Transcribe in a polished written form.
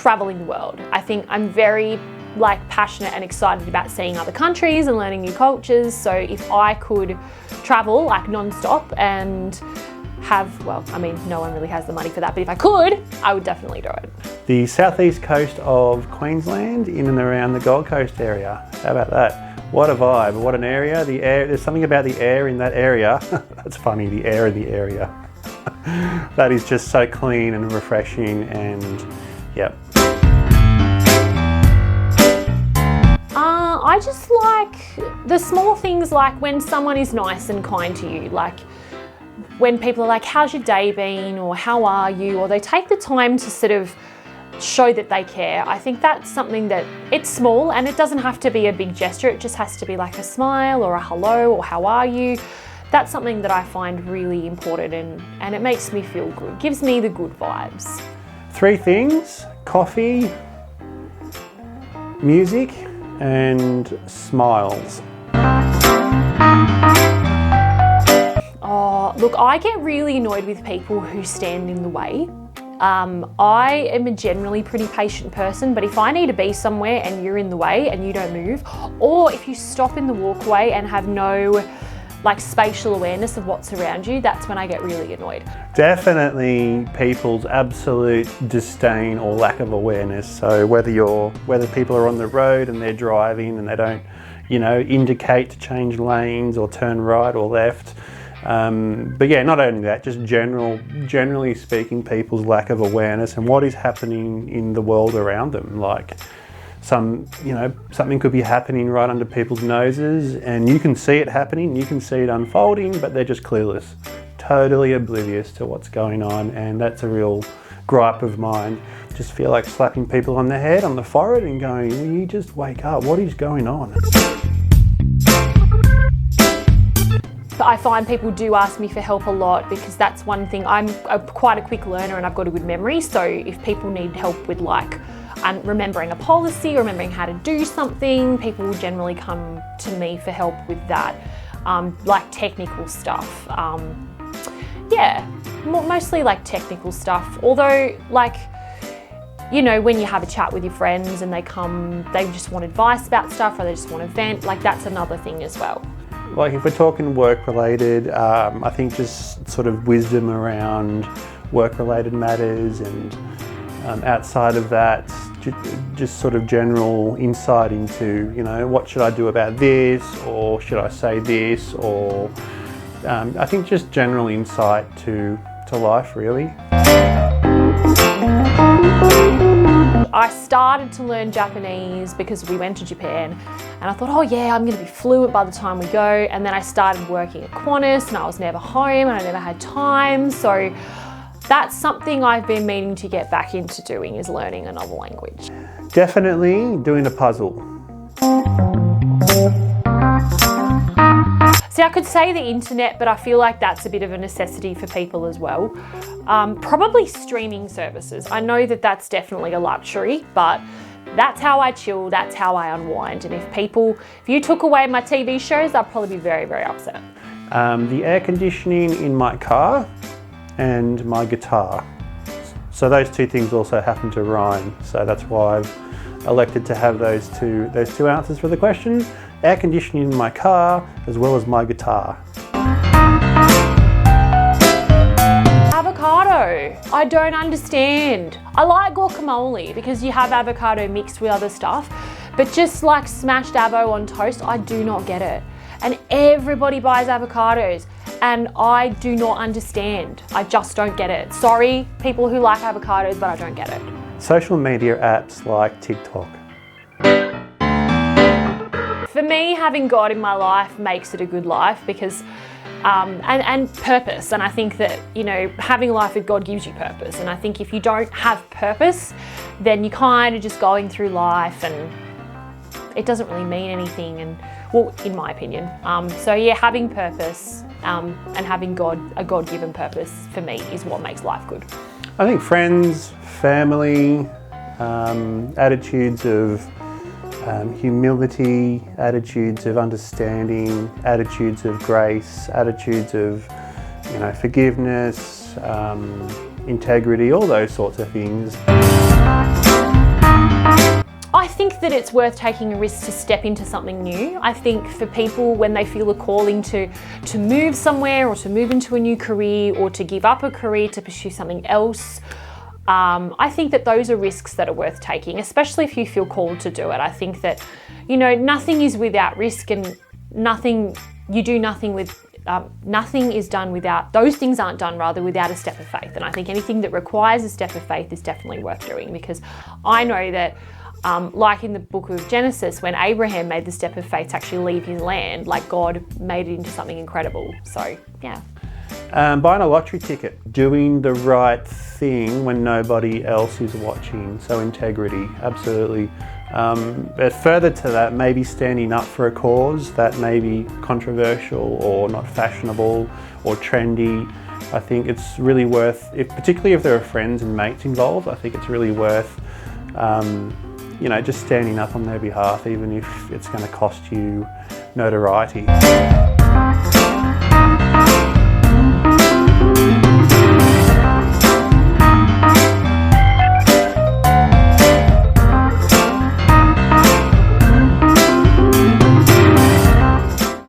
traveling the world. I think I'm very passionate and excited about seeing other countries and learning new cultures. So if I could travel non-stop and no one really has the money for that, but if I could, I would definitely do it. The southeast coast of Queensland, in and around the Gold Coast area. How about that? What a vibe, what an area. The air, there's something about the air in that area. That's funny, the air in the area. That is just so clean and refreshing, and yep. I just like the small things, like when someone is nice and kind to you, like when people are like, how's your day been, or how are you, or they take the time to sort of show that they care. I think that's something that, it's small and it doesn't have to be a big gesture, it just has to be like a smile or a hello or how are you. That's something that I find really important, and it makes me feel good, gives me the good vibes. 3 things: coffee, music, and smiles. Oh, look, I get really annoyed with people who stand in the way. I am a generally pretty patient person, but if I need to be somewhere and you're in the way and you don't move, or if you stop in the walkway and have no spatial awareness of what's around you, that's when I get really annoyed. Definitely people's absolute disdain or lack of awareness. So whether people are on the road and they're driving and they don't, indicate to change lanes or turn right or left. But yeah, not only that, just generally speaking, people's lack of awareness and what is happening in the world around them. Like something could be happening right under people's noses and you can see it happening, you can see it unfolding, but they're just clueless, totally oblivious to what's going on. And that's a real gripe of mine. Just feel like slapping people on the head, on the forehead, and going, will you just wake up? What is going on? But I find people do ask me for help a lot, because that's one thing. I'm quite a quick learner and I've got a good memory. So if people need help with remembering a policy or remembering how to do something, people will generally come to me for help with that, technical stuff. Mostly technical stuff. Although when you have a chat with your friends and they just want advice about stuff, or they just want to vent, that's another thing as well. If we're talking work-related, I think just sort of wisdom around work-related matters, and outside of that, just sort of general insight into, what should I do about this, or should I say this, or I think just general insight to life, really. I started to learn Japanese because we went to Japan, and I thought, oh yeah, I'm going to be fluent by the time we go. And then I started working at Qantas and I was never home and I never had time. So that's something I've been meaning to get back into doing, is learning another language. Definitely doing a puzzle. See, I could say the internet, but I feel like that's a bit of a necessity for people as well. Probably streaming services. I know that that's definitely a luxury, but that's how I chill, that's how I unwind. And if you took away my TV shows, I'd probably be very, very upset. The air conditioning in my car and my guitar. So those 2 things also happen to rhyme. So that's why I've elected to have those two answers for the question. Air conditioning in my car as well as my guitar. Avocado. I don't understand. I like guacamole because you have avocado mixed with other stuff, but just smashed avo on toast, I do not get it. And everybody buys avocados and I do not understand. I just don't get it. Sorry, people who like avocados, but I don't get it. Social media apps like TikTok. For me, having God in my life makes it a good life, because and purpose. And I think that, having a life with God gives you purpose. And I think if you don't have purpose, then you're kind of just going through life and it doesn't really mean anything. And well, in my opinion. Having purpose and having a God-given purpose for me is what makes life good. I think friends, family, attitudes of humility, attitudes of understanding, attitudes of grace, attitudes of forgiveness, integrity, all those sorts of things. think that it's worth taking a risk to step into something new. I think for people when they feel a calling to move somewhere or to move into a new career or to give up a career to pursue something else, I think that those are risks that are worth taking, especially if you feel called to do it. I think that, nothing is without risk, and nothing is done without, those things aren't done rather without a step of faith. And I think anything that requires a step of faith is definitely worth doing, because I know that like in the book of Genesis, when Abraham made the step of faith to actually leave his land, like God made it into something incredible. So, yeah. Buying a lottery ticket, doing the right thing when nobody else is watching. So integrity, absolutely. But further to that, maybe standing up for a cause that may be controversial or not fashionable or trendy. I think it's really worth, particularly if there are friends and mates involved, I think it's really worth just standing up on their behalf, even if it's going to cost you notoriety.